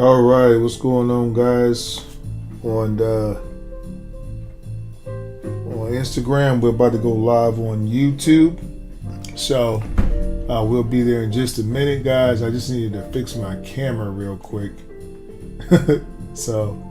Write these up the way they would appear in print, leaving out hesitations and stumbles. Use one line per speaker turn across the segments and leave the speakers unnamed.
All right, what's going on, guys? On Instagram, we're about to go live on YouTube, so we'll be there in just a minute, guys. I just needed to fix my camera real quick, so.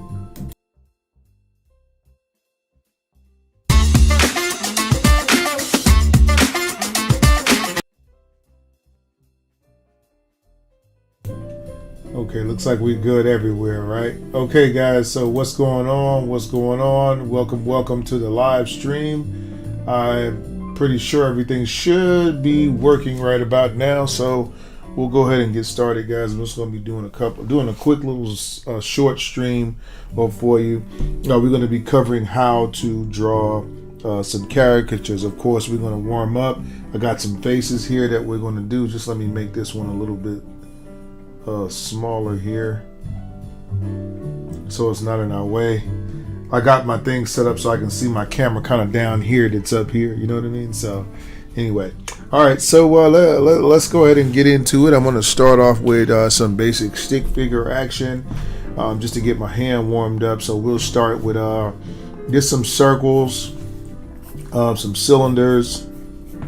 Okay, looks like we're good everywhere, right? Okay, guys, so what's going on? Welcome to the live stream. I'm pretty sure everything should be working right about now, so we'll go ahead and get started, guys. I'm just going to be doing a quick little short stream for you. We're going to be covering how to draw some caricatures. Of course, we're going to warm up. I got some faces here that we're going to do. Just let me make this one a little bit smaller here so it's not in our way. I got my thing set up so I can see my camera kind of down here that's up here, you know what I mean? So anyway, all right, so let's go ahead and get into it. I'm going to start off with some basic stick figure action just to get my hand warmed up. So we'll start with just some circles, some cylinders,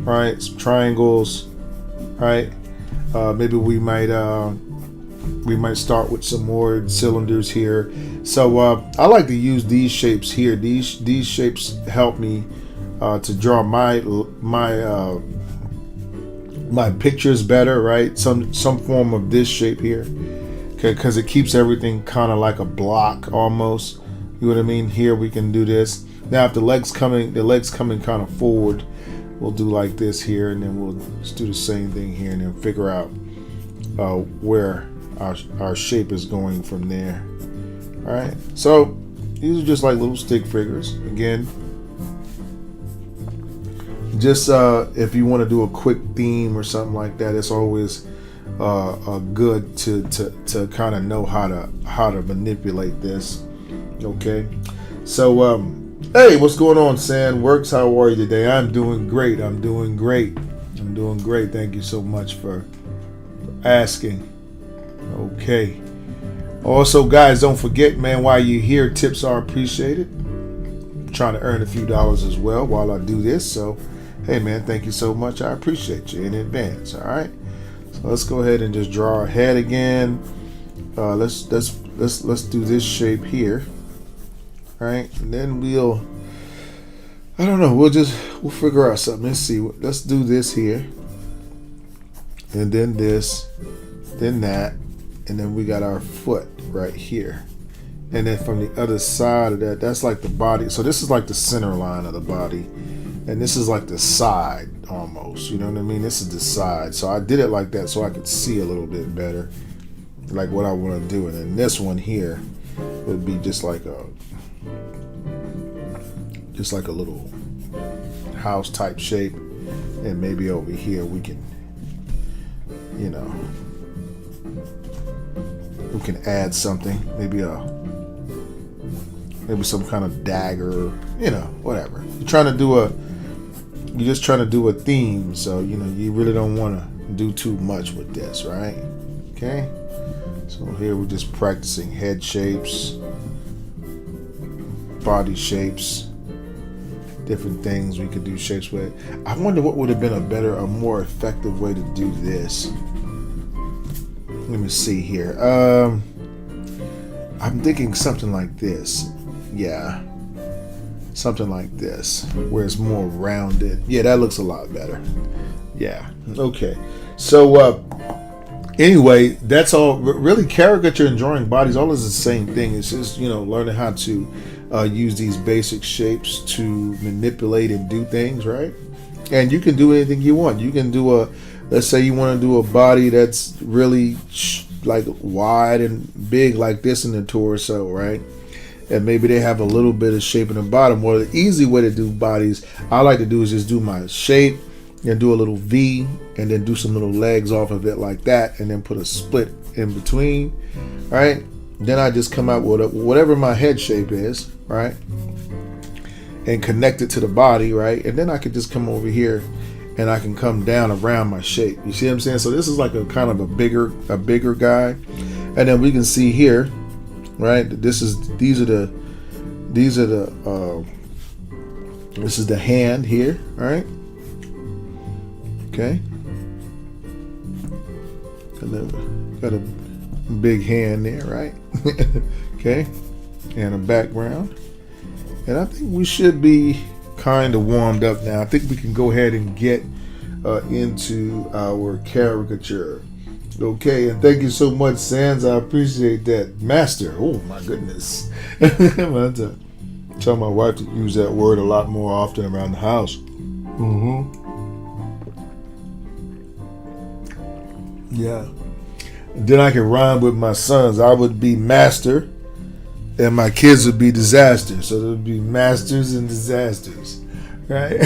right, some triangles, right. Maybe we might start with some more cylinders here. So I like to use these shapes here. These shapes help me to draw my pictures better, right? Some form of this shape here, okay, because it keeps everything kind of like a block almost. You know what I mean? Here we can do this. Now if the legs coming kind of forward, we'll do like this here, and then we'll just do the same thing here, and then figure out where our shape is going from there. All right, so these are just like little stick figures. Again, just if you want to do a quick theme or something like that, it's always good to kind of know how to manipulate this. Okay, so hey, what's going on, Sandworks? How are you today? I'm doing great. Thank you so much for asking. Okay. Also, guys, don't forget, man, while you're here, tips are appreciated. I'm trying to earn a few dollars as well while I do this. So, hey, man, thank you so much. I appreciate you in advance. All right. So let's go ahead and just draw our head again. Let's do this shape here. All right, and then we'll figure out something. Let's see. Let's do this here, and then this, then that. And then we got our foot right here. And then from the other side of that, that's like the body. So this is like the center line of the body. And this is like the side almost. You know what I mean? This is the side. So I did it like that so I could see a little bit better, like what I want to do. And then this one here would be just like a little house type shape. And maybe over here we can, we can add something, maybe some kind of dagger, whatever. You're just trying to do a theme, so you really don't want to do too much with this, right? Okay. So here we're just practicing head shapes, body shapes, different things we could do shapes with. I wonder what would have been a more effective way to do this. Let me see here. I'm thinking something like this. Yeah. Something like this, where it's more rounded. Yeah, that looks a lot better. Yeah. Okay. So, anyway, that's all. Really, caricature and drawing bodies, all is the same thing. It's just, learning how to use these basic shapes to manipulate and do things, right? And you can do anything you want. You can do let's say you want to do a body that's really like wide and big like this in the torso, right? And maybe they have a little bit of shape in the bottom. Well, the easy way to do bodies, I like to do is just do my shape and do a little V and then do some little legs off of it like that, and then put a split in between, right? Then I just come out with whatever my head shape is, right? And connect it to the body, right? And then I could just come over here and I can come down around my shape. You see what I'm saying? So this is like a kind of a bigger guy. And then we can see here, right? This is the hand here, all right? Okay. And then got a big hand there, right? Okay. And a background. And I think we should be kind of warmed up now. I think we can go ahead and get into our caricature. Okay, and thank you so much, Sans. I appreciate that. Master. Oh my goodness. I'm going to tell my wife to use that word a lot more often around the house. Yeah. Then I can rhyme with my sons. I would be master, and my kids would be disaster. So there would be masters and disasters, right?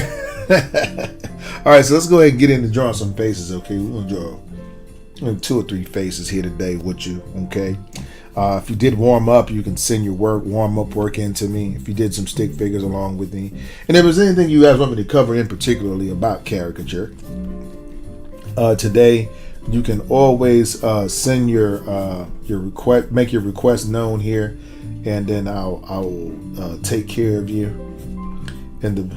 All right, so let's go ahead and get into drawing some faces. Okay, we're gonna draw 2 or 3 faces here today with you. Okay. If you did warm up, you can send your warm up work in to me. If you did some stick figures along with me, and if there's anything you guys want me to cover in particularly about caricature today, you can always send your request, make your request known here, and then I'll take care of you in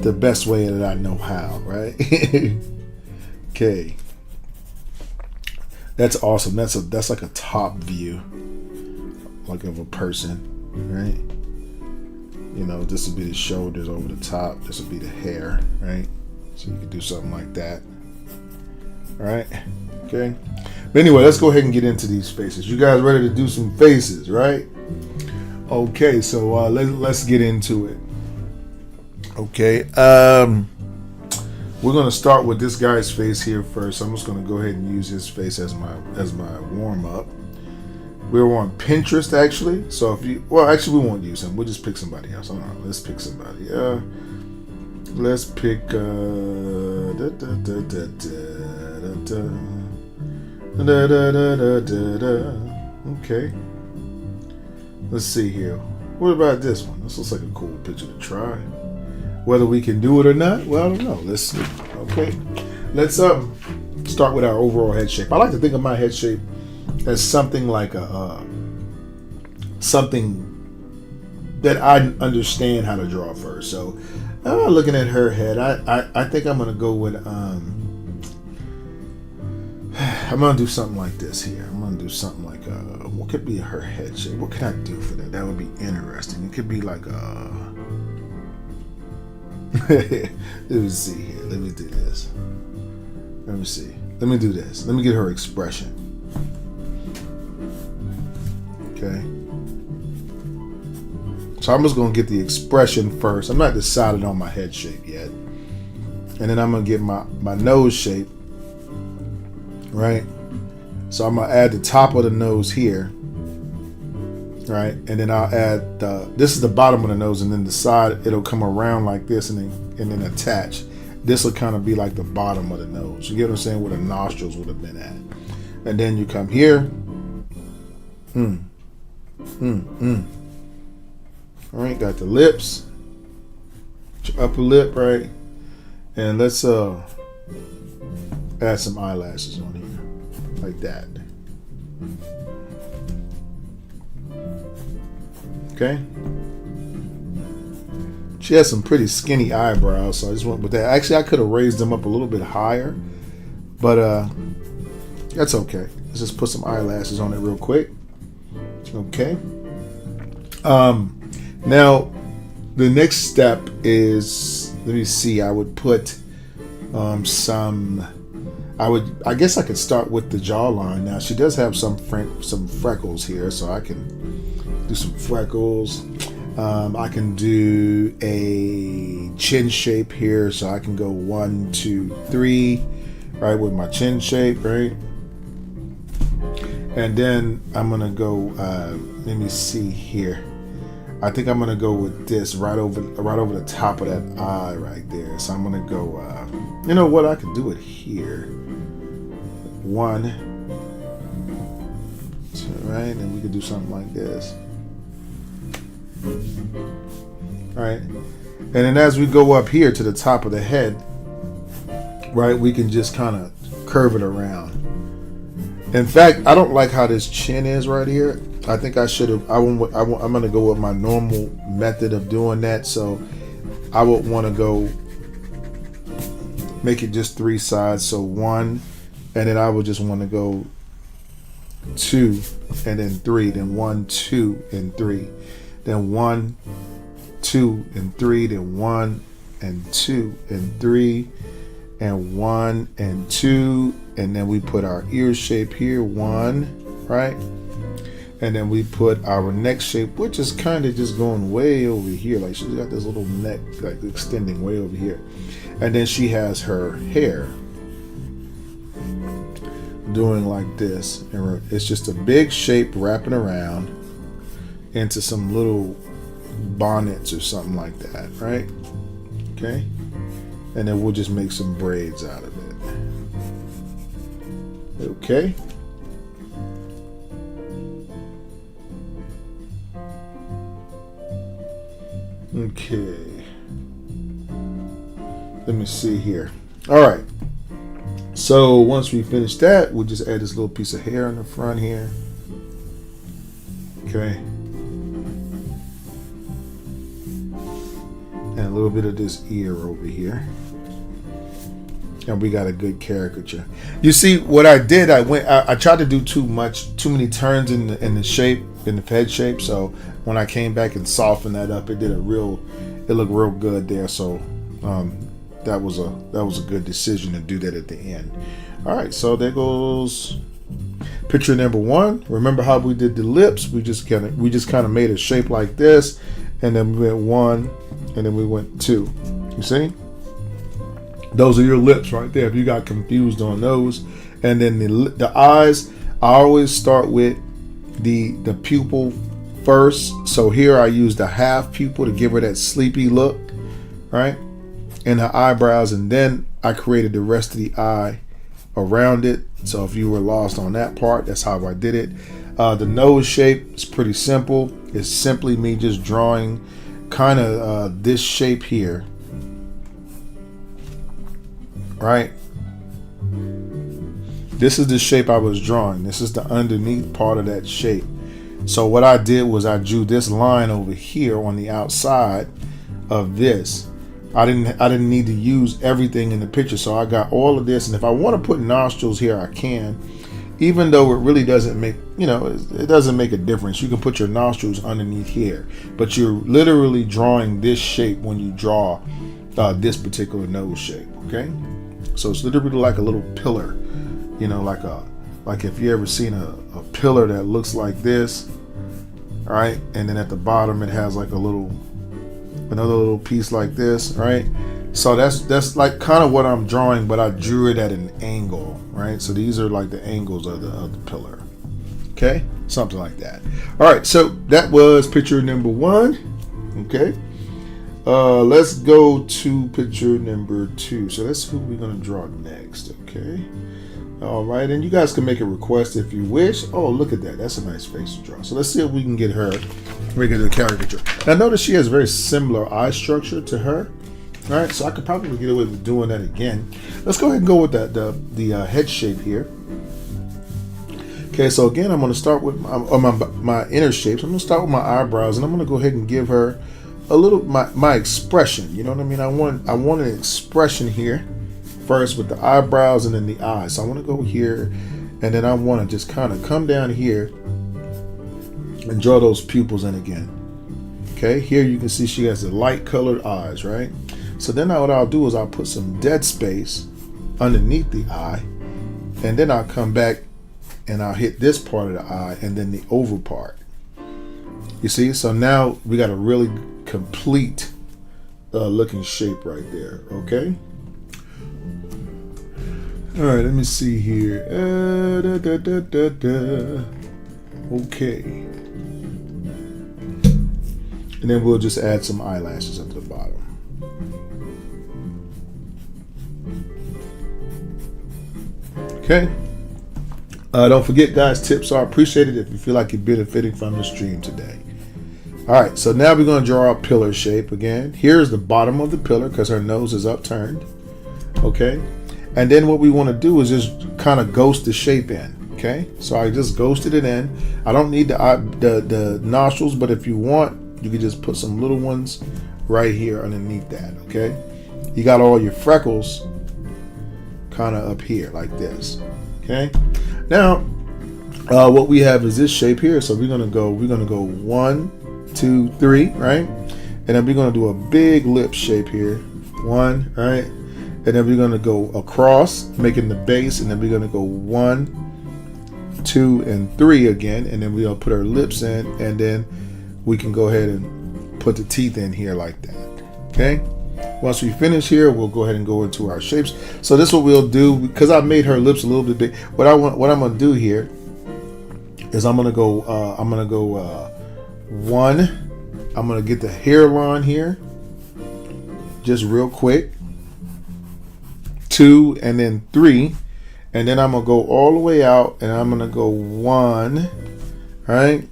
the best way that I know how. Right? Okay. That's awesome. That's like a top view, like of a person, right? You know, this would be the shoulders over the top. This would be the hair, right? So you could do something like that. All right. Okay. But anyway, let's go ahead and get into these faces. You guys ready to do some faces, right? Okay. So let's get into it. Okay. We're gonna start with this guy's face here first. I'm just gonna go ahead and use his face as my warm up. We're on Pinterest actually, so if you actually we won't use him. We'll just pick somebody else. Hold on, let's pick somebody. Let's pick okay. Let's see here. What about this one? This looks like a cool picture to try. Whether we can do it or not, well, I don't know. Let's see. Okay, let's start with our overall head shape. I like to think of my head shape as something like something that I understand how to draw first. So, looking at her head, I think I'm gonna go with I'm gonna do something like this here. I'm gonna do something like what could be her head shape? What can I do for that? That would be interesting. It could be like let me see here. Let me do this. Let me see. Let me do this. Let me get her expression. Okay. So I'm just going to get the expression first. I'm not decided on my head shape yet. And then I'm going to get my nose shape. Right? So I'm going to add the top of the nose here. Right, and then I'll add this is the bottom of the nose, and then the side it'll come around like this, and then attach. This will kind of be like the bottom of the nose. You get what I'm saying? Where the nostrils would have been at, and then you come here. All right, got the lips, your upper lip, right, and let's add some eyelashes on here, like that. Okay. She has some pretty skinny eyebrows, so I just went with that. Actually, I could have raised them up a little bit higher, but that's okay. Let's just put some eyelashes on it real quick. Okay. Now, the next step is, let me see, I would put I guess I could start with the jawline. Now, she does have some freckles here, so I can do some freckles. I can do a chin shape here, so I can go 1, 2, 3, right, with my chin shape, right? And then I'm gonna go. Let me see here. I think I'm gonna go with this right over the top of that eye right there. So I'm gonna go. You know what? I could do it here. 1, 2, right, and we could do something like this. All right, and then as we go up here to the top of the head, right, we can just kind of curve it around, In fact, I don't like how this chin is right here. I think I should have. I'm going to go with my normal method of doing that. So I would want to go make it just 3 sides. So 1, and then I would just want to go 2, and then 3, then 1, 2, and 3, then 1, 2, and 3, then 1, and 2, and 3, and 1, and 2, and then we put our ear shape here, 1, right? And then we put our neck shape, which is kind of just going way over here. Like she's got this little neck like extending way over here. And then she has her hair doing like this. And it's just a big shape wrapping around into some little bonnets or something like that, right? Okay. And then we'll just make some braids out of it. Okay. Okay. Let me see here. All right. So once we finish that, we'll just add this little piece of hair in the front here. Okay. And a little bit of this ear over here. And we got a good caricature. You see what I did? I tried to do too many turns in the shape, in the head shape. So when I came back and softened that up, it looked real good there. So that was a good decision to do that at the end. All right, so there goes picture number 1. Remember how we did the lips? We just kind of made a shape like this, and then we went 1, and then we went 2. You see? Those are your lips right there. If you got confused on those, and then the eyes, I always start with the pupil first. So here I use the half pupil to give her that sleepy look, right? And her eyebrows, and then I created the rest of the eye around it. So if you were lost on that part, that's how I did it. The nose shape is pretty simple. It's simply me just drawing kind of this shape here, right? This is the shape I was drawing. This is the underneath part of that shape. So what I did was I drew this line over here on the outside of this. I didn't need to use everything in the picture, so I got all of this. And if I want to put nostrils here, I can, even though it really doesn't make, it doesn't make a difference. You can put your nostrils underneath here, but you're literally drawing this shape when you draw this particular nose shape. Okay, so it's literally like a little pillar, like if you ever seen a pillar that looks like this, right? And then at the bottom it has like another little piece like this, right? So that's like kind of what I'm drawing, but I drew it at an angle, right? So these are like the angles of the pillar. Okay, something like that. All right, so that was picture number 1. Okay, let's go to picture number 2. So that's who we're gonna draw next. Okay. All right, and you guys can make a request if you wish. Oh, look at that. That's a nice face to draw. So let's see if we can get her regular caricature. Now notice she has very similar eye structure to her. All right, so I could probably get away with doing that again. Let's go ahead and go with the head shape here. Okay, so again, I'm going to start with my inner shapes. I'm going to start with my eyebrows, and I'm going to go ahead and give her a little my expression. You know what I mean? I want an expression here first with the eyebrows and then the eyes. So I want to go here, and then I want to just kind of come down here and draw those pupils in again. Okay, here you can see she has the light colored eyes, right? So then what I'll do is I'll put some dead space underneath the eye, and then I'll come back and I'll hit this part of the eye and then the oval part. You see, so now we got a really complete looking shape right there. Okay. All right, let me see here. Okay. And then we'll just add some eyelashes at the bottom. Okay. Don't forget, guys, tips are appreciated if you feel like you're benefiting from the stream today. All right, so now we're going to draw our pillar shape again. Here's the bottom of the pillar because her nose is upturned. Okay. And then what we want to do is just kind of ghost the shape in. Okay, so I just ghosted it in. I don't need the nostrils, but if you want, you can just put some little ones right here underneath that. Okay, you got all your freckles kind of up here like this. Okay, now what we have is this shape here. So we're gonna go 1, 2, 3, right? And then we're gonna do a big lip shape here. 1, right? And then we're gonna go across, making the base, and then we're gonna go 1, 2, and 3 again, and then we're gonna put our lips in, and then we can go ahead and put the teeth in here like that. Okay. Once we finish here, we'll go ahead and go into our shapes. So this is what we'll do, because I made her lips a little bit big. What I'm gonna do here is I'm gonna go 1. I'm gonna get the hairline here, just real quick. 2, and then 3, and then I'm gonna go all the way out, and I'm gonna go 1, right?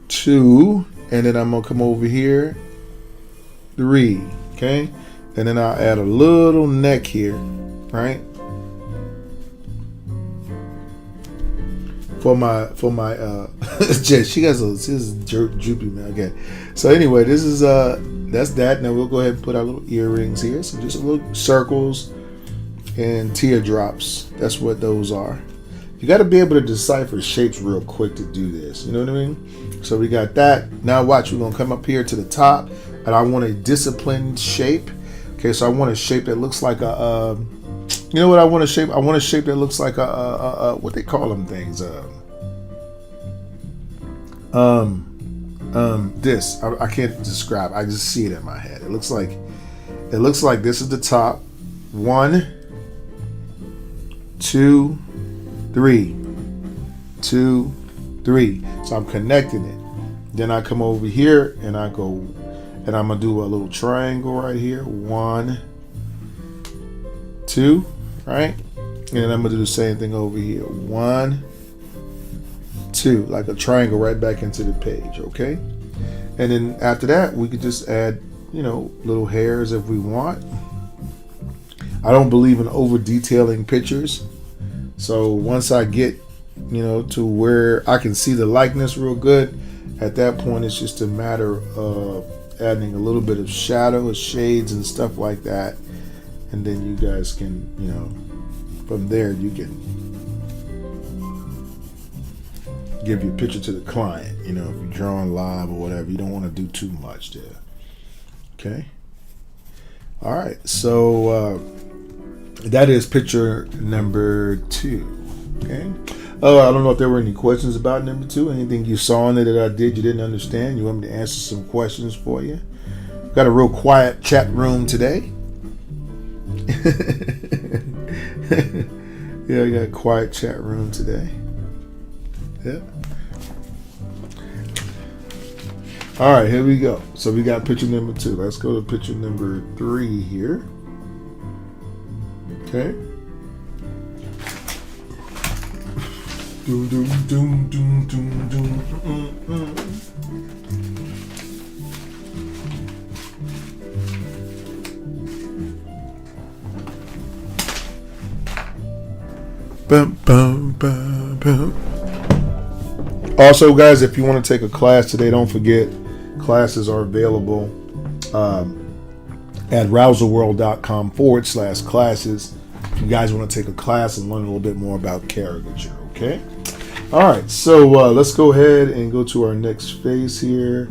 2, and then I'm gonna come over here. 3, okay, and then I'll add a little neck here, right? For my she has this is droopy, man. Okay, so anyway, this is that's that. Now we'll go ahead and put our little earrings here. So just a little circles and teardrops. That's what those are. You got to be able to decipher shapes real quick to do this. You know what I mean? So we got that. Now watch, we're gonna come up here to the top, and I want a disciplined shape. Okay, so I want a shape that looks like a you know what I want to shape? I want a shape that looks like a what they call them things. This I can't describe. I just see it in my head. It looks like this is the top. 1, 2, 3, 2, 3. So I'm connecting it. Then I come over here and I go, and I'm gonna do a little triangle right here. 1, 2, right? And then I'm gonna do the same thing over here. 1, 2, like a triangle right back into the page. Okay. And then after that, we could just add, you know, little hairs if we want. I don't believe in over detailing pictures. So once I get, you know, to where I can see the likeness real good, at that point, it's just a matter of adding a little bit of shadow, shades and stuff like that. And then you guys can, you know, from there, you can give your picture to the client. You know, if you're drawing live or whatever, you don't want to do too much there. Okay. All right. So that is picture number 2. Okay. I don't know if there were any questions about number 2. Anything you saw in it that I did you didn't understand? You want me to answer some questions for you? Got a real quiet chat room today. Yeah, I got a quiet chat room today. Yeah. All right, here we go. So we got picture number 2. Let's go to picture number 3 here. Okay. Doom, doom, doom, doom, doom, doom. Bum, bum, bum, bum. Also, guys, if you want to take a class today, don't forget classes are available at rouserworld.com/classes. If you guys want to take a class and learn a little bit more about caricature, okay? All right, so let's go ahead and go to our next phase here.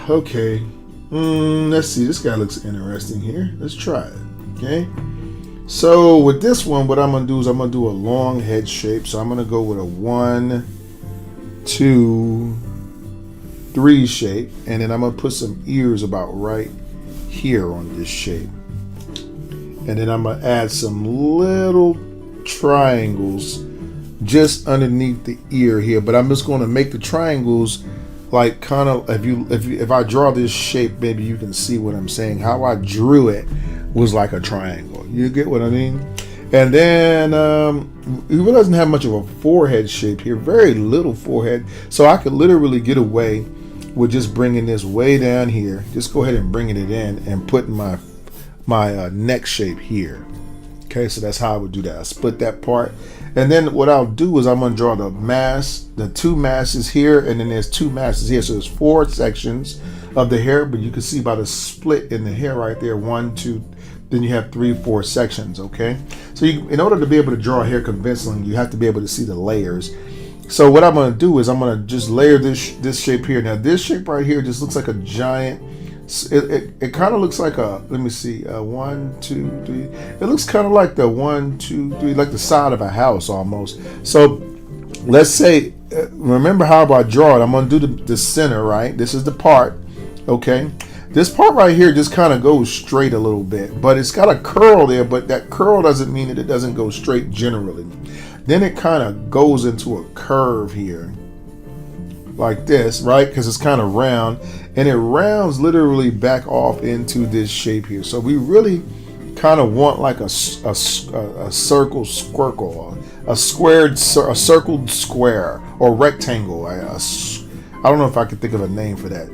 Okay, let's see. This guy looks interesting here. Let's try it, okay? So with this one, what I'm going to do is I'm going to do a long head shape. So I'm going to go with a 1, 2, 3 shape. And then I'm going to put some ears about right here on this shape. And then I'm going to add some little triangles just underneath the ear here. But I'm just going to make the triangles like kind of, if I draw this shape, maybe you can see what I'm saying. How I drew it was like a triangle. You get what I mean? And then it really doesn't have much of a forehead shape here. Very little forehead. So I could literally get away with just bringing this way down here. Just go ahead and bringing it in and putting my neck shape here. Okay, so that's how I would do that. I split that part. And then what I'll do is I'm going to draw the mass, the two masses here, and then there's two masses here. So there's 4 sections of the hair, but you can see by the split in the hair right there, 1, 2, then you have 3, 4 sections, okay? So in order to be able to draw hair convincingly, you have to be able to see the layers. So what I'm going to do is I'm going to just layer this shape here. Now this shape right here just looks like a giant, it kind of looks like a, let me see, 1, 2, 3. It looks kind of like the 1, 2, 3, like the side of a house almost. So let's say, remember how I draw it. I'm going to do the center, right? This is the part, okay? This part right here just kind of goes straight a little bit, but it's got a curl there, but that curl doesn't mean that it doesn't go straight generally. Then it kind of goes into a curve here, like this, right? Because it's kind of round, and it rounds literally back off into this shape here. So we really kind of want like a circle squircle, a circled square or rectangle. I don't know if I could think of a name for that.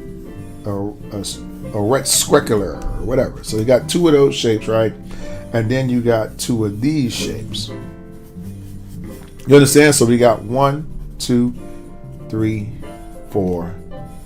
A rectangular or whatever. So you got 2 of those shapes, right? And then you got 2 of these shapes. You understand? So we got 1, 2, 3, 4,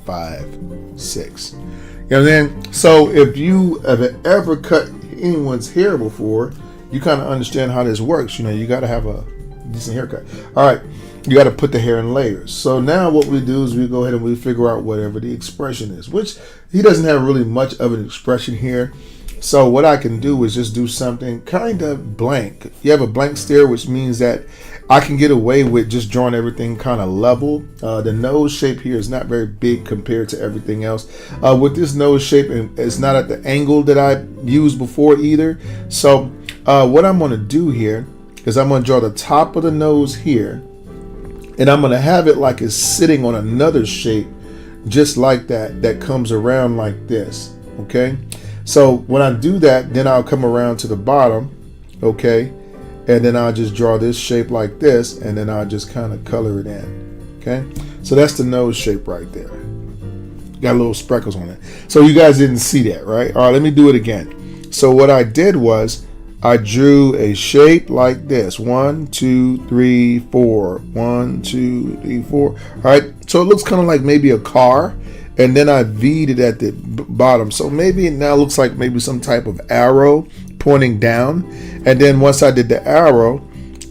5, 6. You know what I'm saying? So if you have ever cut anyone's hair before, you kind of understand how this works. You know, you got to have a decent haircut. All right, you got to put the hair in layers. So now what we do is we go ahead and we figure out whatever the expression is, which he doesn't have really much of an expression here. So what I can do is just do something kind of blank. You have a blank stare, which means that I can get away with just drawing everything kind of level. The nose shape here is not very big compared to everything else. With this nose shape, it's not at the angle that I used before either. So what I'm going to do here is I'm going to draw the top of the nose here, and I'm going to have it like it's sitting on another shape just like that comes around like this, okay? So when I do that, then I'll come around to the bottom, okay? And then I'll just draw this shape like this, and then I'll just kind of color it in, okay? So that's the nose shape right there. Got little speckles on it. So you guys didn't see that, right? All right, let me do it again. So what I did was I drew a shape like this. 1, 2, 3, 4. 1, 2, 3, 4. All right, so it looks kind of like maybe a car. And then I V'd it at the bottom. So maybe it now looks like maybe some type of arrow pointing down. And then once I did the arrow,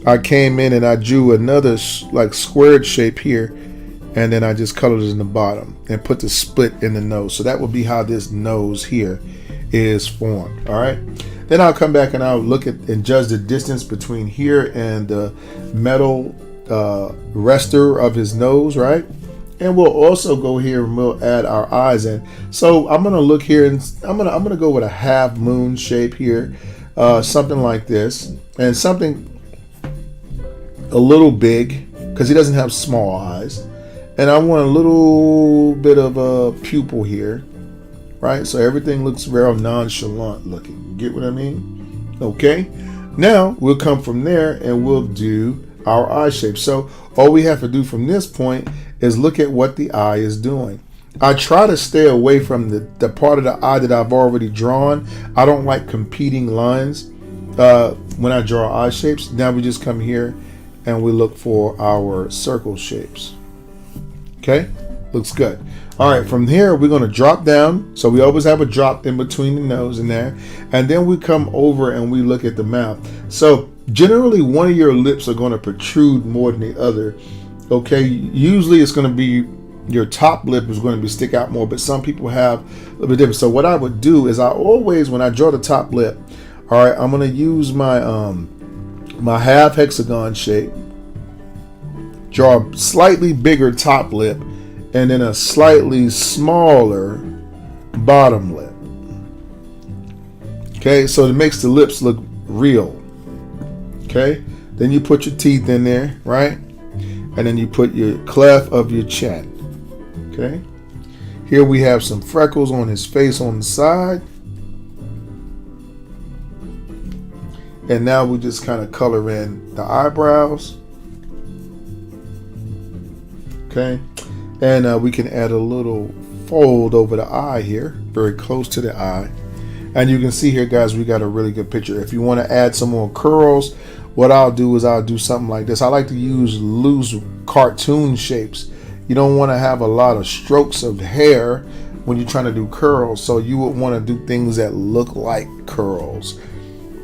I came in and I drew another like squared shape here. And then I just colored it in the bottom and put the split in the nose. So that would be how this nose here is formed. All right. Then I'll come back and I'll look at and judge the distance between here and the metal rester of his nose, right? And we'll also go here and we'll add our eyes in. So I'm gonna look here and I'm gonna go with a half moon shape here, something like this, and something a little big because he doesn't have small eyes. And I want a little bit of a pupil here, right? So everything looks very nonchalant looking. Get what I mean? Okay. Now we'll come from there and we'll do our eye shape. So all we have to do from this point is look at what the eye is doing. I try to stay away from the part of the eye that I've already drawn. I don't like competing lines when I draw eye shapes. Now we just come here and we look for our circle shapes. Okay, looks good. All right, from here we're going to drop down. So we always have a drop in between the nose and there. And then we come over and we look at the mouth. So generally one of your lips are going to protrude more than the other. Okay, usually it's going to be your top lip is going to be stick out more, but some people have a little bit different. So what I would do is I always, when I draw the top lip, all right, I'm going to use my my half hexagon shape, draw a slightly bigger top lip, and then a slightly smaller bottom lip. Okay, so it makes the lips look real. Okay, then you put your teeth in there, right? And then you put your cleft of your chin. Okay. Here we have some freckles on his face on the side. And now we just kind of color in the eyebrows. Okay. And we can add a little fold over the eye here, very close to the eye. And you can see here, guys, we got a really good picture. If you want to add some more curls, what I'll do is I'll do something like this. I like to use loose cartoon shapes. You don't want to have a lot of strokes of hair when you're trying to do curls, so you would want to do things that look like curls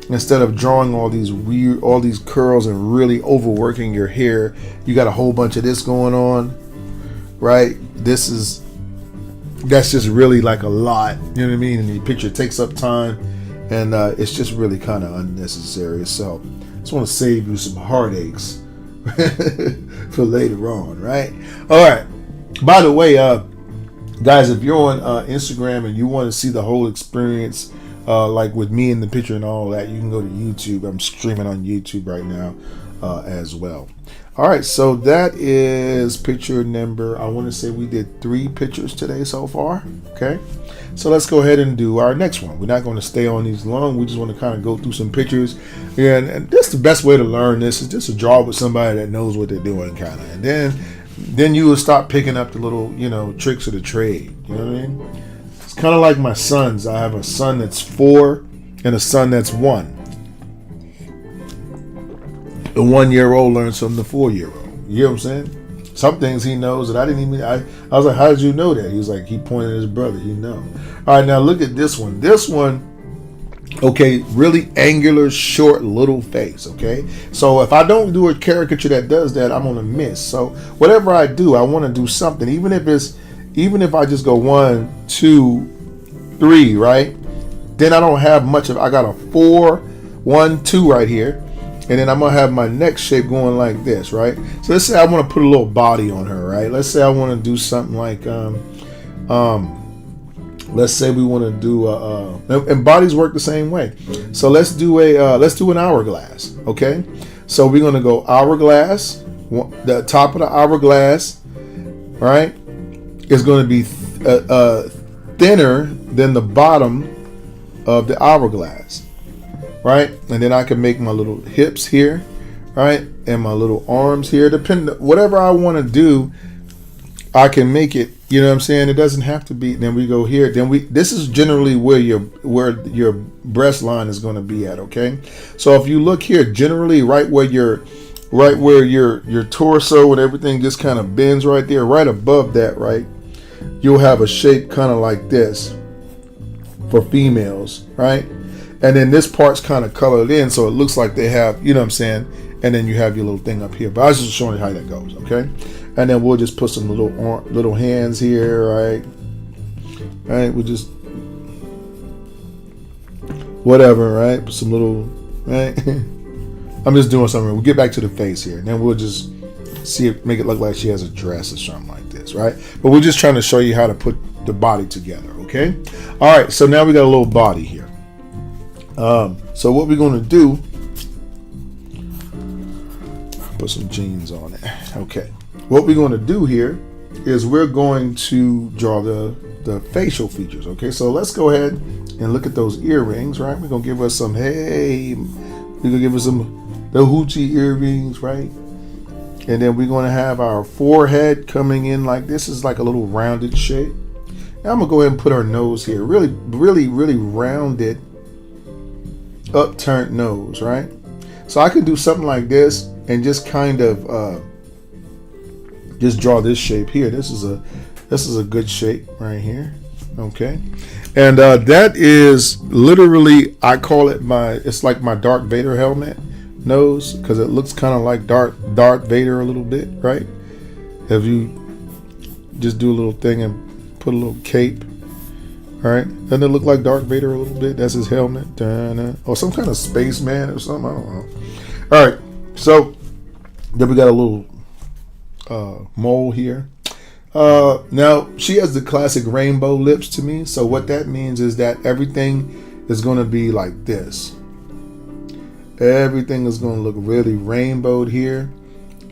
instead of drawing all these curls and really overworking your hair. You got a whole bunch of this going on, right? That's just really like a lot, you know what I mean? And the picture takes up time, and it's just really kind of unnecessary. So I just want to save you some heartaches for later on, right? All right. By the way, guys, if you're on Instagram and you want to see the whole experience, like with me in the picture and all that, you can go to YouTube. I'm streaming on YouTube right now as well. All right, so that is picture number, I want to say we did 3 pictures today so far. Okay, so let's go ahead and do our next one. We're not going to stay on these long. We just want to kind of go through some pictures. And that's the best way to learn this, is just to draw with somebody that knows what they're doing, kind of. And then you will stop picking up the little, tricks of the trade. You know what I mean? It's kind of like my sons. I have a son that's 4 and a son that's 1. The 1-year-old learns from the 4-year-old. You know what I'm saying? Some things he knows that I didn't even. I was like, "How did you know that?" He was like, he pointed at his brother. You know. All right, now look at this one. This one, okay, really angular, short, little face. Okay, so if I don't do a caricature that does that, I'm gonna miss. So whatever I do, I want to do something, even if I just go 1, 2, 3, right? Then I don't have much of. I got a 4, 1, 2 right here. And then I'm going to have my neck shape going like this, right? So let's say I want to put a little body on her, right? Let's say I want to do something like, let's say we want to do, and bodies work the same way. So let's do an hourglass, okay? So we're going to go hourglass. The top of the hourglass, right, is going to be thinner than the bottom of the hourglass. Right, and then I can make my little hips here, right, and my little arms here. Depending, whatever I want to do, I can make it. You know what I'm saying? It doesn't have to be. Then we go here. This is generally where your breast line is going to be at. Okay, so if you look here, generally right where your torso and everything just kind of bends right there, right above that, right, you'll have a shape kind of like this for females, right? And then this part's kind of colored in, so it looks like they have, you know what I'm saying? And then you have your little thing up here. But I was just showing you how that goes, okay? And then we'll just put some little hands here, right? All right, we'll just, whatever, right? Put some little, right? I'm just doing something. We'll get back to the face here. And then we'll just make it look like she has a dress or something like this, right? But we're just trying to show you how to put the body together, okay? All right, so now we got a little body here. So what we're going to do, put some jeans on it. Okay. What we're going to do here is we're going to draw the facial features. Okay. So let's go ahead and look at those earrings, right? We're going to give us some, we're going to give us some, the hoochie earrings, right? And then we're going to have our forehead coming in like this. Is like a little rounded shape. Now I'm going to go ahead and put our nose here. Really, really, really rounded, upturned nose, right? So I could do something like this and just kind of just draw this shape here. This is a good shape right here, okay? And that is literally, I call it it's like my Darth Vader helmet nose, because it looks kind of like Darth Vader a little bit, right? If you just do a little thing and put a little cape. All right, doesn't it look like Darth Vader a little bit? That's his helmet. Or some kind of spaceman or something. I don't know. All right, so then we got a little mole here. Now, she has the classic rainbow lips to me. So what that means is that everything is going to be like this. Everything is going to look really rainbowed here.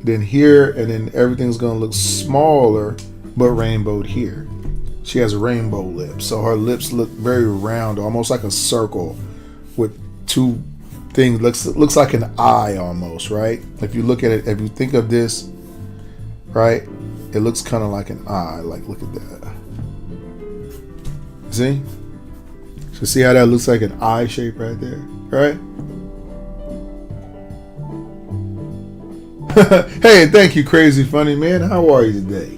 Then here, and then everything's going to look smaller, but rainbowed here. She has rainbow lips, so her lips look very round, almost like a circle with 2 things. Looks like an eye almost, right? If you look at it, if you think of this, right, it looks kind of like an eye. Like, look at that. See? So So see how that looks like an eye shape right there, right? Hey, thank you, Crazy Funny Man. How are you today?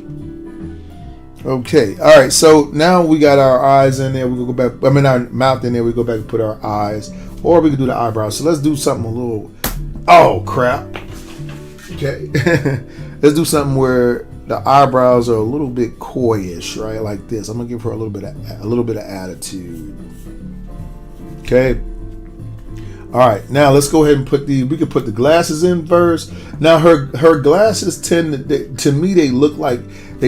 Okay, all right. So now we got our eyes in there. We can go back. I mean, our mouth in there. We go back and put our eyes, or we can do the eyebrows. So let's do something a little. Oh crap. Okay, let's do something where the eyebrows are a little bit coyish, right? Like this. I'm gonna give her a little bit of attitude. Okay. All right. Now let's go ahead and we can put the glasses in first. Now her glasses to me they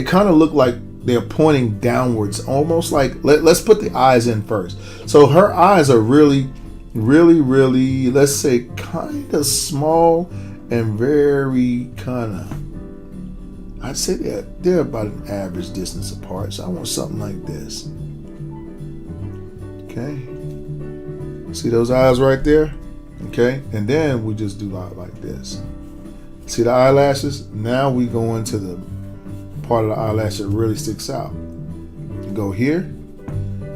kind of look like they're pointing downwards, almost like let's put the eyes in first. So her eyes are really, let's say kind of small and very kind of. I'd say they're about an average distance apart. So I want something like this. Okay. See those eyes right there? Okay. And then we just do like this. See the eyelashes? Now we go into the part of the eyelash that really sticks out. You go here,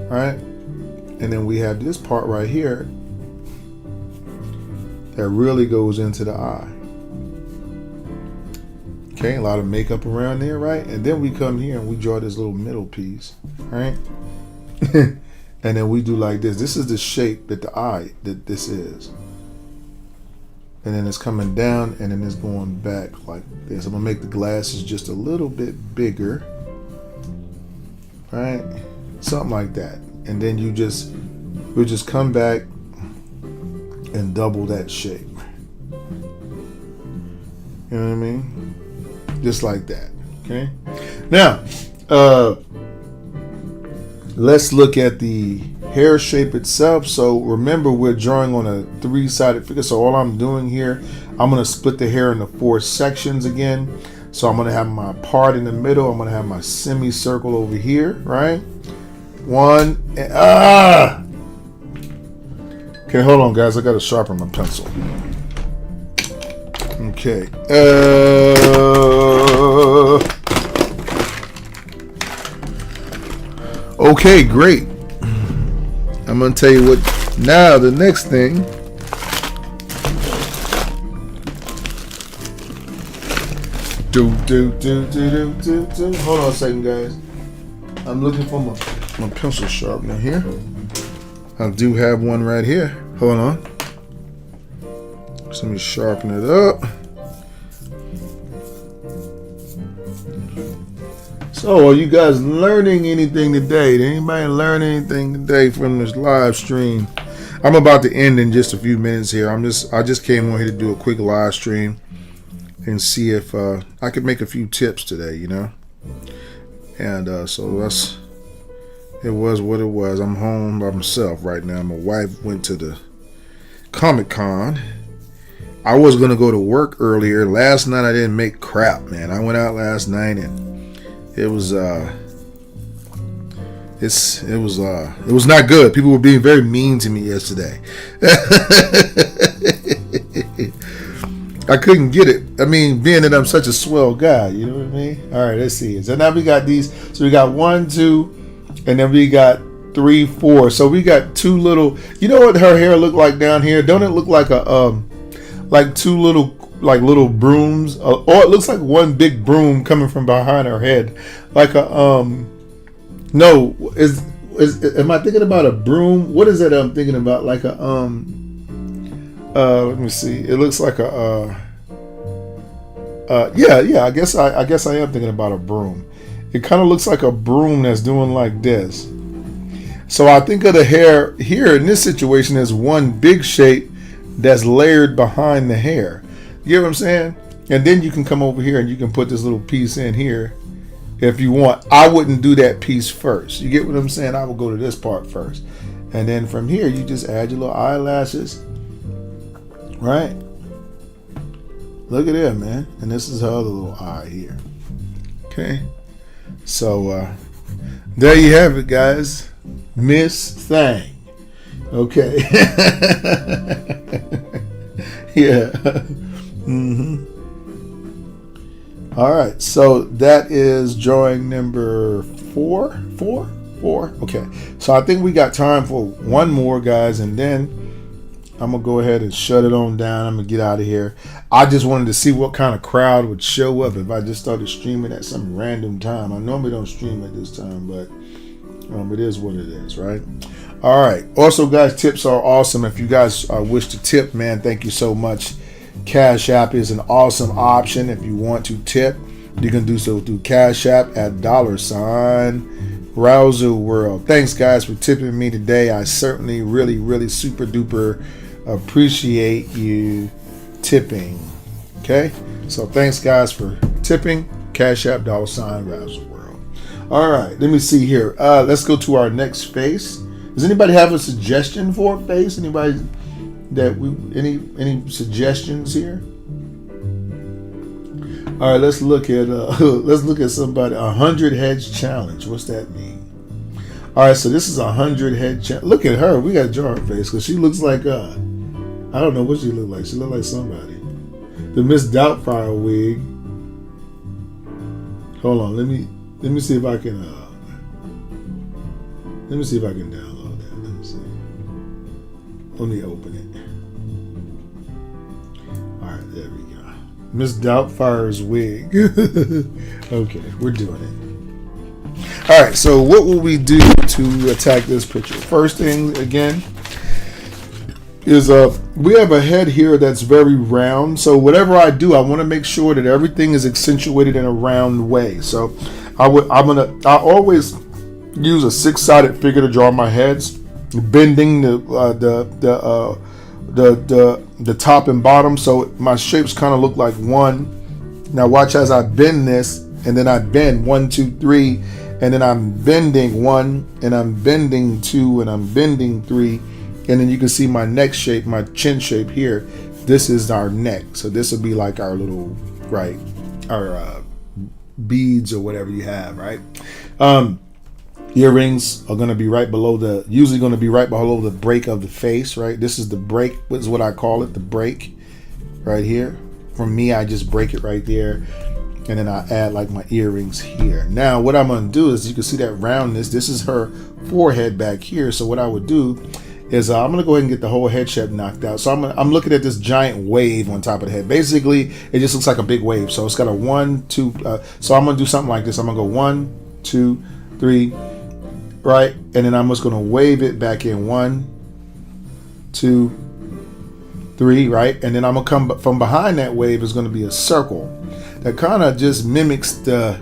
right? And then we have this part right here that really goes into the eye. Okay, a lot of makeup around there, right? And then we come here and we draw this little middle piece, right? And then we do like this. This is the shape that this is. And then it's coming down and then it's going back like this. I'm gonna make the glasses just a little bit bigger, right? Something like that. And then we'll just come back and double that shape. You know what I mean? Just like that. Okay. Now, let's look at the hair shape itself. So remember, we're drawing on a 3-sided figure. So all I'm doing here, I'm going to split the hair into 4 sections again. So I'm going to have my part in the middle. I'm going to have my semicircle over here, right? 1 and Okay, hold on, guys. I got to sharpen my pencil. Okay. Okay, great. I'm gonna tell you what. Now the next thing. Hold on a second, guys. I'm looking for my pencil sharpener here. I do have one right here. Hold on. So let me sharpen it up. So, are you guys learning anything today? Did anybody learn anything today from this live stream? I'm about to end in just a few minutes here. I just came on here to do a quick live stream and see if I could make a few tips today, you know. And so it was what it was. I'm home by myself right now. My wife went to the Comic-Con. I was gonna go to work earlier. Last night I didn't make crap, man. I went out last night and it was not good. People were being very mean to me yesterday. I couldn't get it. I mean, being that I'm such a swell guy, you know what I mean? All right, let's see. So now we got these. So we got 1, 2, and then we got 3, 4. So we got 2 little. You know what her hair look like down here? Don't it look like like 2 little brooms, or it looks like one big broom coming from behind her head, like a no, am I thinking about a broom? What is that I'm thinking about? Like a let me see. It looks like a yeah. I guess I am thinking about a broom. It kind of looks like a broom that's doing like this. So I think of the hair here in this situation as one big shape that's layered behind the hair. You get what I'm saying? And then you can come over here and you can put this little piece in here if you want. I wouldn't do that piece first. You get what I'm saying? I would go to this part first. And then from here, you just add your little eyelashes. Right? Look at that, man. And this is her other little eye here. Okay? So, there you have it, guys. Miss Thing. Okay. Yeah. All right, so that is drawing number 4. 4. Okay, so I think we got time for one more, guys, and then I'm gonna go ahead and shut it on down. I'm gonna get out of here. I just wanted to see what kind of crowd would show up if I just started streaming at some random time. I normally don't stream at this time, but it is what it is, right? All right. Also, guys, tips are awesome. If you guys wish to tip, man, thank you so much. Cash App is an awesome option. If you want to tip, you can do so through Cash App at $Rouser World. Thanks, guys, for tipping me today. I certainly really, really super duper appreciate you tipping. Okay, so thanks, guys, for tipping. Cash App $Rouser World. All right, let me see here. Let's go to our next face. Does anybody have a suggestion for a face? Anybody that any suggestions here? All right, let's look at somebody. 100 heads challenge. What's that mean? All right, so this is 100 head challenge. Look at her. We got to draw her face because she looks like I don't know what she look like. She look like somebody. The Miss Doubtfire wig. Hold on. Let me see if I can. Let me see if I can download that. Let me see. Let me open it. All right, there we go. Miss Doubtfire's wig. Okay, we're doing it. All right, so what will we do to attack this picture? First thing, again, is we have a head here that's very round. So whatever I do, I want to make sure that everything is accentuated in a round way. So I always use a 6-sided figure to draw my heads, bending the top and bottom, so my shapes kind of look like one. Now watch as I bend this, and then I bend 1, 2, 3, and then I'm bending 1, and I'm bending 2, and I'm bending 3, and then you can see my neck shape, my chin shape here. This is our neck, so this will be like our little our beads or whatever you have, right? Earrings are going to be usually going to be right below the break of the face, right? This is the break, is what I call it, the break right here. For me, I just break it right there, and then I add like my earrings here. Now, what I'm going to do is, you can see that roundness. This is her forehead back here. So what I would do is I'm going to go ahead and get the whole head shape knocked out. So I'm looking at this giant wave on top of the head. Basically, it just looks like a big wave. So it's got a 1, 2. So I'm going to do something like this. I'm going to go 1, 2, 3. Right, and then I'm just going to wave it back in 1, 2, 3, right, and then I'm going to come from behind that wave is going to be a circle that kind of just mimics the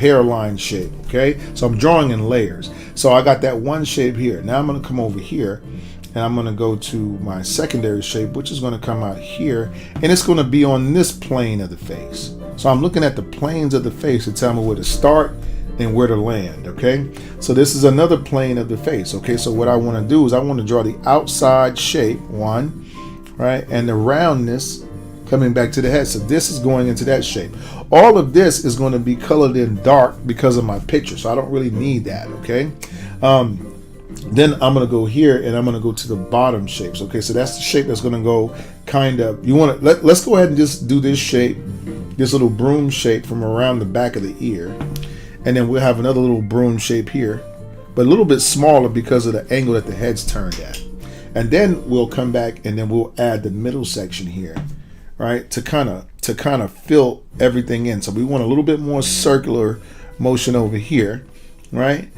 hairline shape. Okay, so I'm drawing in layers. So I got that one shape here. Now I'm going to come over here, and I'm going to go to my secondary shape, which is going to come out here, and it's going to be on this plane of the face. So I'm looking at the planes of the face to tell me where to start and where to land. Okay, so this is another plane of the face. Okay, so what I want to do is I want to draw the outside shape, 1, right, and the roundness coming back to the head. So this is going into that shape. All of this is going to be colored in dark because of my picture, so I don't really need that. Okay, then I'm going to go here and I'm going to go to the bottom shapes. Okay, so that's the shape that's going to go kind of, you want to let's go ahead and just do this shape, this little broom shape from around the back of the ear. And then we'll have another little broom shape here, but a little bit smaller because of the angle that the head's turned at. And then we'll come back and then we'll add the middle section here, right, to kind of fill everything in. So we want a little bit more circular motion over here, right?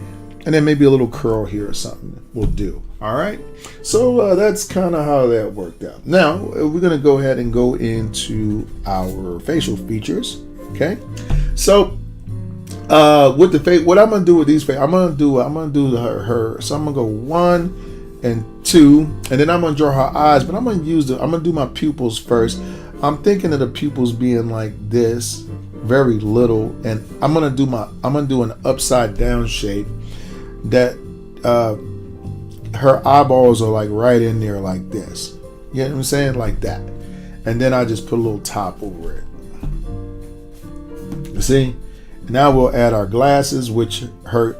And then maybe a little curl here or something will do. All right. So that's kind of how that worked out. Now we're going to go ahead and go into our facial features. Okay. So with the face, what I'm gonna do with these face, I'm gonna do her. So I'm gonna go 1 and 2, and then I'm gonna draw her eyes. But I'm gonna do my pupils first. I'm thinking of the pupils being like this, very little, and I'm gonna do an upside down shape that her eyeballs are like right in there like this. You know what I'm saying? Like that. And then I just put a little top over it. You see? Now we'll add our glasses, which her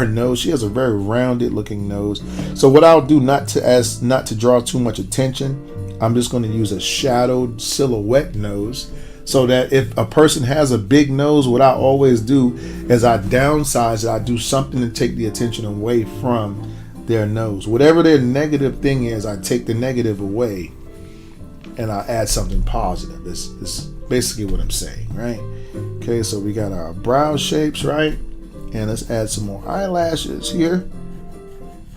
nose. She has a very rounded looking nose. So what I'll do, not to draw too much attention, I'm just going to use a shadowed silhouette nose. So that if a person has a big nose, what I always do is I downsize it. I do something to take the attention away from their nose. Whatever their negative thing is, I take the negative away and I add something positive. This is basically what I'm saying, right? Okay, so we got our brow shapes, right? And let's add some more eyelashes here.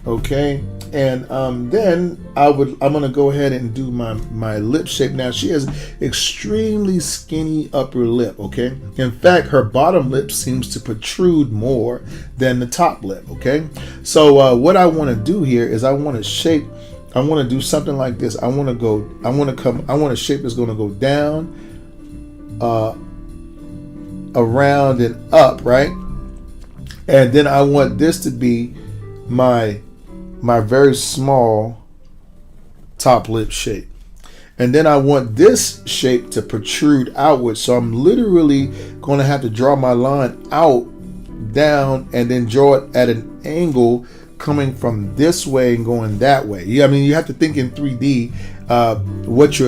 Okay, and then I'm gonna go ahead and do my lip shape. Now she has extremely skinny upper lip. Okay, in fact, her bottom lip seems to protrude more than the top lip. Okay, so what I want to do here is I want to do something like this. I want a shape that's going to go down, around and up, right? And then I want this to be my very small top lip shape. And then I want this shape to protrude outward. So I'm literally going to have to draw my line out, down, and then draw it at an angle coming from this way and going that way. Yeah, I mean, you have to think in 3D what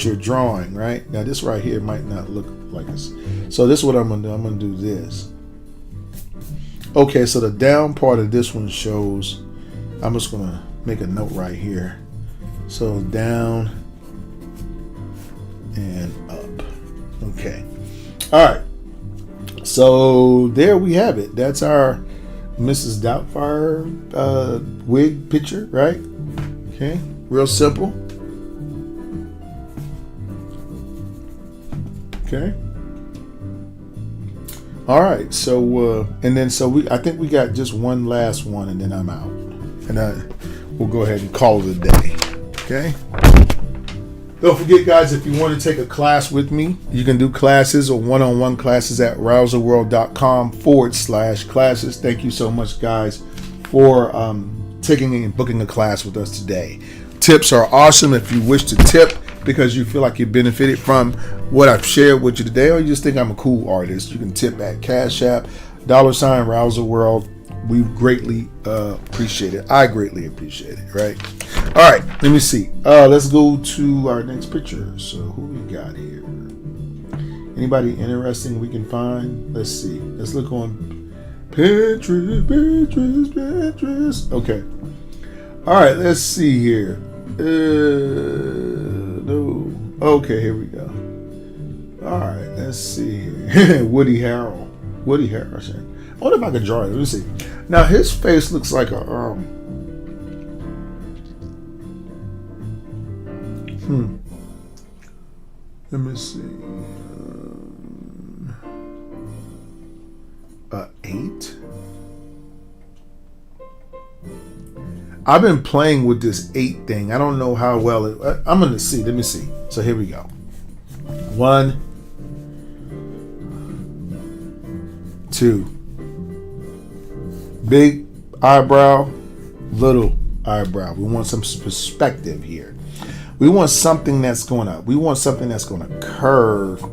you're drawing, right? Now this right here might not look like this. So this is what I'm gonna do. I'm gonna do this. Okay, so the down part of this one shows. I'm just gonna make a note right here. So down and up. Okay. All right. So there we have it. That's our Mrs. Doubtfire wig picture, right? Okay, real simple. Okay. All right, so and then I think we got just one last one, and then I'm out, and we'll go ahead and call it a day. Okay. Don't forget, guys, if you want to take a class with me, you can do classes or one-on-one classes at rouserworld.com/classes. Thank you so much, guys, for taking and booking a class with us today. Tips are awesome if you wish to tip because you feel like you benefited from what I've shared with you today, or you just think I'm a cool artist. You can tip at Cash App, $Rouserworld. We greatly appreciate it. I greatly appreciate it, right? All right, let me see. Let's go to our next picture. So who we got here? Anybody interesting we can find? Let's see. Let's look on Pinterest. Okay. All right, let's see here. No. Okay, here we go. All right, let's see here. Woody Harrelson. I wonder if I can draw it. Let me see. Now his face looks like a Let me see. 8. I've been playing with this 8 thing. I don't know how well it. I'm gonna see. Let me see. So here we go. 1, 2. Big eyebrow, little eyebrow. We want some perspective here. We want something that's gonna curve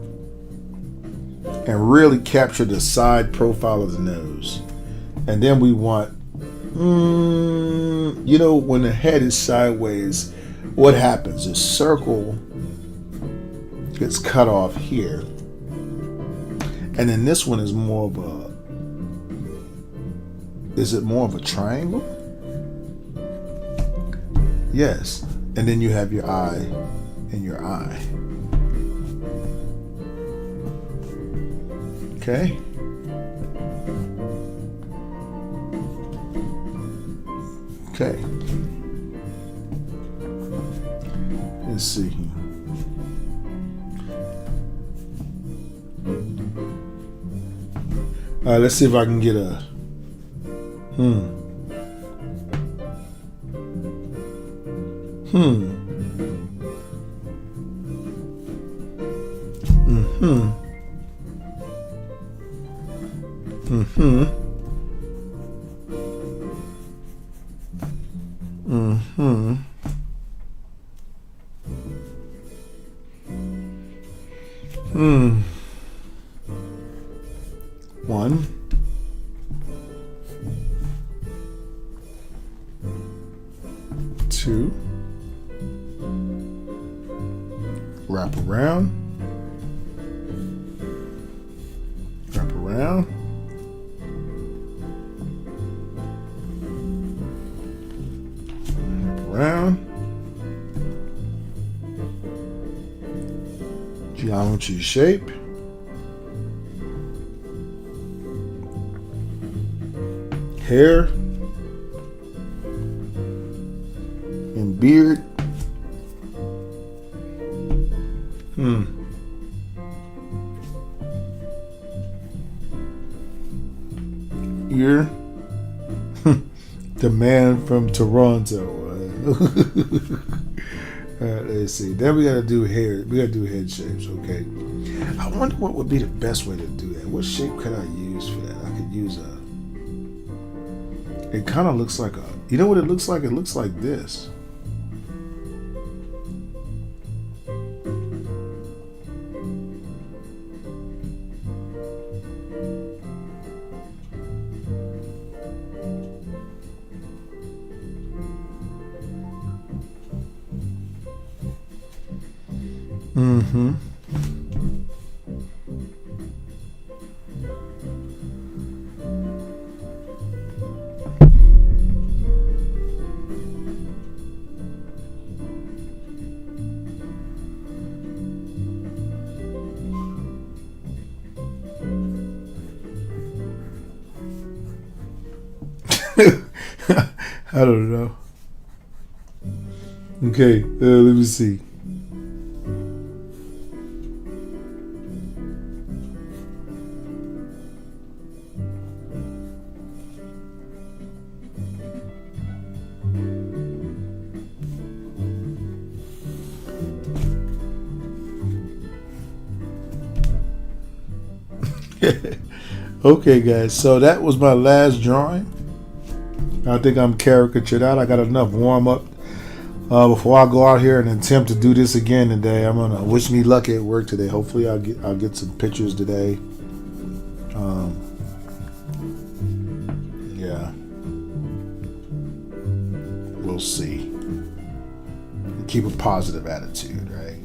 and really capture the side profile of the nose. And then we want, when the head is sideways, what happens? The circle gets cut off here. And then this one is more of a triangle? Yes. And then you have your eye and your eye. Okay. Okay. Let's see here. All right, let's see if I can get a One. Two. Wrap around. around. Around. Geometry shape. Hair. And beard. Ear. The man from Toronto. Let's see. Then we gotta do hair. We gotta do head shapes. Okay. I wonder what would be the best way to do that. What shape could I use for that? I could use a. It kind of looks like a. You know what it looks like? It looks like this. I don't know. Okay, let me see. Okay, guys, so that was my last drawing. I think I'm caricatured out. I got enough warm up before I go out here and attempt to do this again today. I'm gonna wish me luck at work today. Hopefully, I'll get some pictures today. Yeah, we'll see. Keep a positive attitude, right?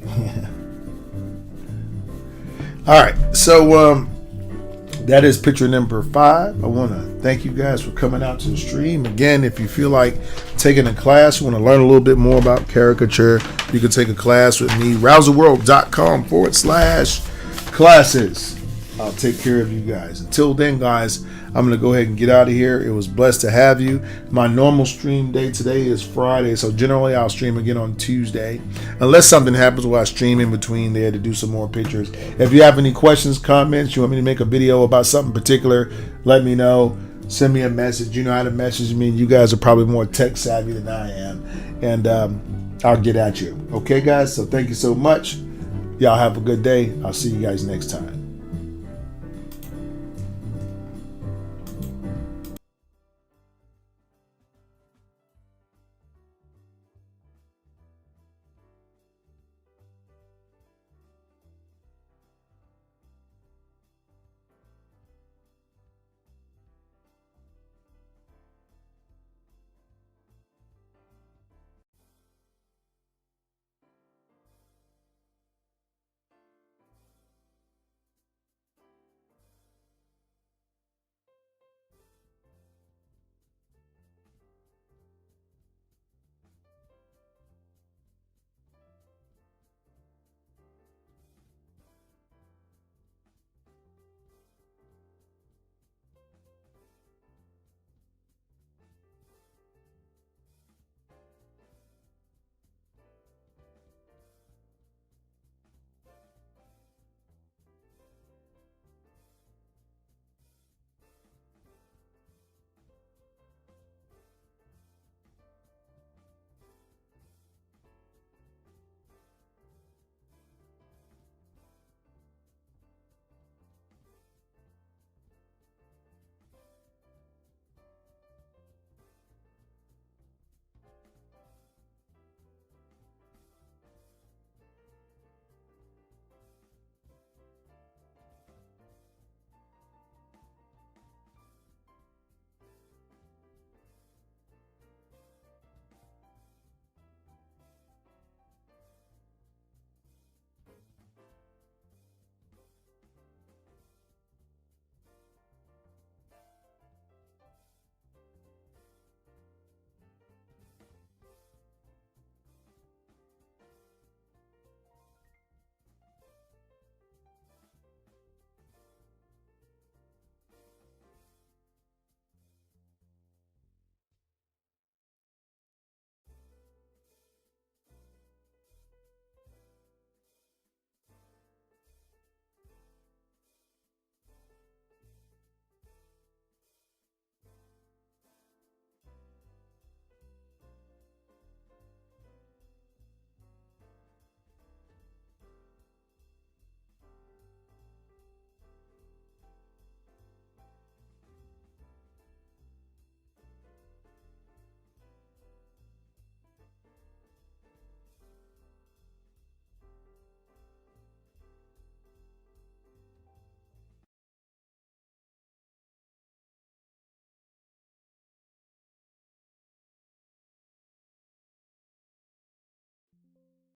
All right, so that is picture number 5. I want to thank you guys for coming out to the stream. Again, if you feel like taking a class, you want to learn a little bit more about caricature, you can take a class with me, rouserworld.com/classes. I'll take care of you guys. Until then, guys, I'm going to go ahead and get out of here. It was blessed to have you. My normal stream day today is Friday, so generally I'll stream again on Tuesday, unless something happens where I stream in between there to do some more pictures. If you have any questions, comments, you want me to make a video about something particular, let me know. Send me a message. You know how to message me. You guys are probably more tech savvy than I am, and I'll get at you. Okay, guys? So thank you so much. Y'all have a good day. I'll see you guys next time.